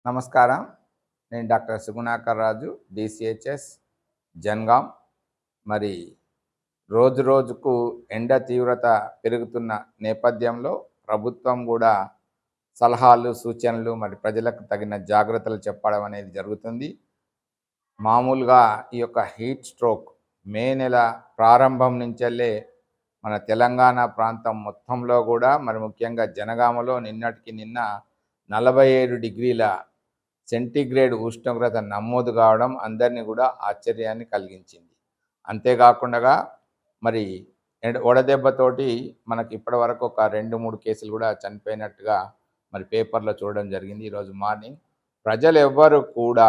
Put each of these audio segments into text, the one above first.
నమస్కారం. నేను డాక్టర్ సుగుణాకర్ రాజు, డిసిహెచ్ఎస్ జన్గాం. మరి రోజు రోజుకు ఎండ తీవ్రత పెరుగుతున్న నేపథ్యంలో ప్రభుత్వం కూడా సలహాలు, సూచనలు మరి ప్రజలకు తగిన జాగ్రత్తలు చెప్పడం అనేది జరుగుతుంది. మామూలుగా ఈ యొక్క హీట్ స్ట్రోక్ మే నెల ప్రారంభం నుంచెల్లే మన తెలంగాణ ప్రాంతం మొత్తంలో కూడా మరి ముఖ్యంగా జనగామలో నిన్నటికి నిన్న 47 డిగ్రీల సెంటీగ్రేడ్ ఉష్ణోగ్రత నమోదు కావడం అందరినీ కూడా ఆశ్చర్యాన్ని కలిగించింది. అంతేకాకుండా మరి వడదెబ్బతోటి మనకి ఇప్పటి వరకు ఒక 2-3 కేసులు కూడా చనిపోయినట్టుగా మరి పేపర్లో చూడడం జరిగింది. ఈరోజు మార్నింగ్ ప్రజలు ఎవ్వరు కూడా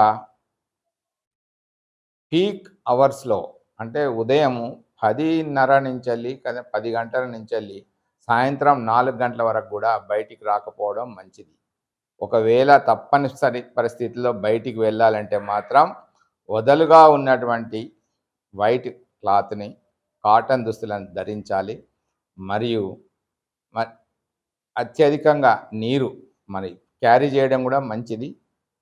పీక్ అవర్స్లో అంటే ఉదయం 10:30 నుంచి వెళ్ళి 10 గంటల నుంచి వెళ్ళి సాయంత్రం 4 గంటల వరకు కూడా బయటికి రాకపోవడం మంచిది. ఒకవేళ తప్పనిసరి పరిస్థితుల్లో బయటికి వెళ్ళాలంటే మాత్రం వదలుగా ఉన్నటువంటి వైట్ క్లాత్ని, కాటన్ దుస్తులను ధరించాలి. మరియు అత్యధికంగా నీరు మరి క్యారీ చేయడం కూడా మంచిది.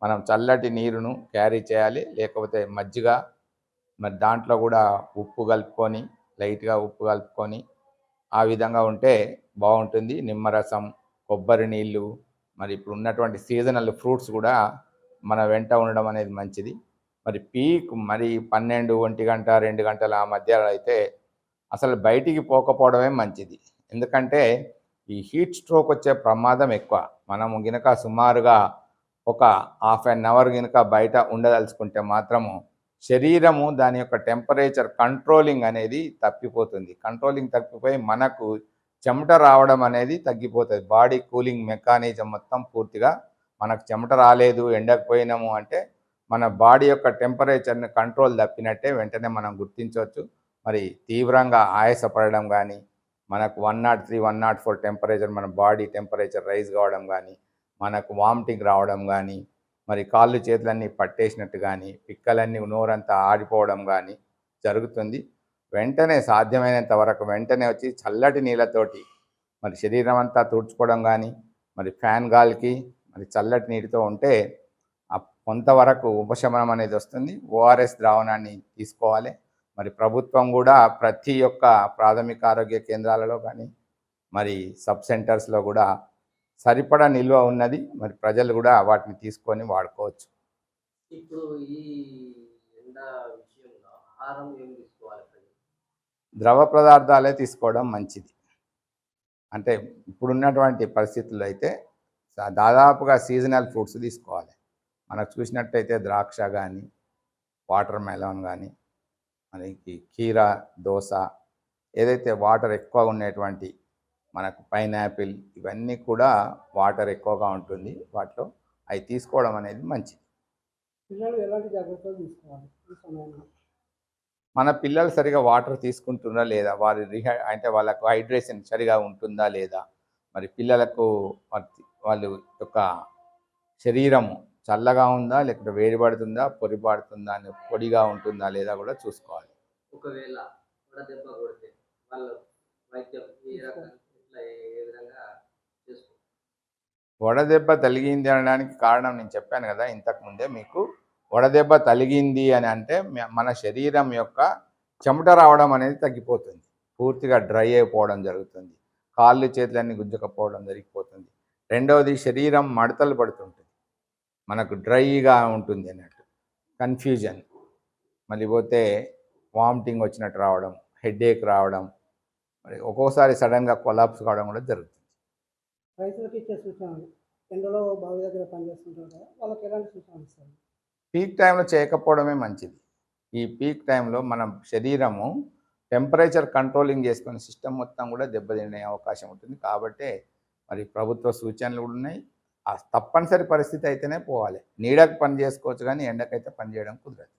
మనం చల్లటి నీరును క్యారీ చేయాలి. లేకపోతే మజ్జిగ మరి దాంట్లో కూడా ఉప్పు కలుపుకొని, లైట్గా ఉప్పు కలుపుకొని ఆ విధంగా ఉంటే బాగుంటుంది. నిమ్మరసం, కొబ్బరి నీళ్ళు, మరి ఇప్పుడు ఉన్నటువంటి సీజనల్ ఫ్రూట్స్ కూడా మన వెంట ఉండడం అనేది మంచిది. మరి పీక్ మరి 12, 1 గంట, 2 గంటల ఆ మధ్యలో అయితే అసలు బయటికి పోకపోవడమే మంచిది. ఎందుకంటే ఈ హీట్ స్ట్రోక్ వచ్చే ప్రమాదం ఎక్కువ. మనము గినక సుమారుగా ఒక హాఫ్ అన్ అవర్ గినక బయట ఉండదలుచుకుంటే మాత్రము శరీరము దాని యొక్క టెంపరేచర్ కంట్రోలింగ్ అనేది తప్పిపోతుంది. కంట్రోలింగ్ తప్పిపోయి మనకు చెమట రావడం అనేది తగ్గిపోతుంది. బాడీ కూలింగ్ మెకానిజం మొత్తం పూర్తిగా మనకు చెమట రాలేదు, ఎండకపోయినాము అంటే మన బాడీ యొక్క టెంపరేచర్ని కంట్రోల్ తప్పినట్టే వెంటనే మనం గుర్తించవచ్చు. మరి తీవ్రంగా ఆయాసపడడం కానీ, మనకు 103, 104 టెంపరేచర్ మన బాడీ టెంపరేచర్ రైజ్ కావడం కానీ, మనకు వామిటింగ్ రావడం కానీ, మరి కాళ్ళు చేతులన్నీ పట్టేసినట్టు కానీ, పిక్కలన్నీ నోరంతా ఆడిపోవడం కానీ జరుగుతుంది. వెంటనే సాధ్యమైనంత వరకు వెంటనే వచ్చి చల్లటి నీళ్ళతోటి మరి శరీరం అంతా తుడుచుకోవడం కానీ, మరి ఫ్యాన్ గాలికి మరి చల్లటి నీటితో ఉంటే కొంతవరకు ఉపశమనం అనేది వస్తుంది. ఓఆర్ఎస్ ద్రావణాన్ని తీసుకోవాలి. మరి ప్రభుత్వం కూడా ప్రతి ఒక్క ప్రాథమిక ఆరోగ్య కేంద్రాలలో కానీ మరి సబ్ సెంటర్స్లో కూడా సరిపడా నిల్వ ఉన్నది. మరి ప్రజలు కూడా వాటిని తీసుకొని వాడుకోవచ్చు. ఇప్పుడు ఈ ఎండ విషయంలో ఆహారం ఏం తీసుకోవాలి? ద్రవ పదార్థాలే తీసుకోవడం మంచిది. అంటే ఇప్పుడున్నటువంటి పరిస్థితుల్లో అయితే దాదాపుగా సీజనల్ ఫ్రూట్స్ తీసుకోవాలి. మనకు చూసినట్టయితే ద్రాక్ష కానీ, వాటర్ మెలన్ కానీ, మనకి కీరా, దోస, ఏదైతే వాటర్ ఎక్కువ ఉండేటువంటి మనకు పైనాపిల్, ఇవన్నీ కూడా వాటర్ ఎక్కువగా ఉంటుంది వాటిలో. అవి తీసుకోవడం అనేది మంచిది. పిల్లలు ఎలాంటి జాగ్రత్తలు తీసుకోవాలి ఈ సమయంలో? మన పిల్లలు సరిగా వాటర్ తీసుకుంటున్నా లేదా, వారి అంటే వాళ్ళకు హైడ్రేషన్ సరిగా ఉంటుందా లేదా, మరి పిల్లలకు వాళ్ళ యొక్క శరీరము చల్లగా ఉందా, లేకపోతే వేడి పడుతుందా, పొడి పడుతుందా, పొడిగా ఉంటుందా లేదా కూడా చూసుకోవాలి. ఒకవేళ వడదెబ్బ కొడితే వాళ్ళు వైద్యం ఏ విధంగా చేసుకోవాలి? వడదెబ్బ తగిలింది అనడానికి కారణం నేను చెప్పాను కదా ఇంతకుముందే మీకు. వడదెబ్బ తగిలింది అని అంటే మన శరీరం యొక్క చెమట రావడం అనేది తగ్గిపోతుంది. పూర్తిగా డ్రై అయిపోవడం జరుగుతుంది. కాళ్ళు చేతులన్నీ గుంజకపోవడం జరిగిపోతుంది. రెండవది శరీరం మడతలు పడుతుంటుంది, మనకు డ్రైగా ఉంటుంది అన్నట్టు, కన్ఫ్యూజన్. మళ్ళీ పోతే వామిటింగ్ వచ్చినట్టు రావడం, హెడేక్ రావడం, మరి ఒక్కోసారి సడన్గా కొలాప్స్ కావడం కూడా జరుగుతుంది. రైతులకు ఇచ్చే సూచనలు, ఎండలో బావి దగ్గర పనిచేస్తుంటారు కదా, వాళ్ళకి ఎలాంటి సూచనలు ఇస్తారు? పీక్ టైంలో చేయకపోవడమే మంచిది. ఈ పీక్ టైంలో మన శరీరము టెంపరేచర్ కంట్రోలింగ్ చేసుకునే సిస్టమ్ మొత్తం కూడా దెబ్బతినే అవకాశం ఉంటుంది. కాబట్టి మరి ప్రభుత్వ సూచనలు కూడా ఉన్నాయి. తప్పనిసరి పరిస్థితి అయితేనే పోవాలి. నీడకు పని చేసుకోవచ్చు కానీ ఎండకైతే పని చేయడం కుదరదు.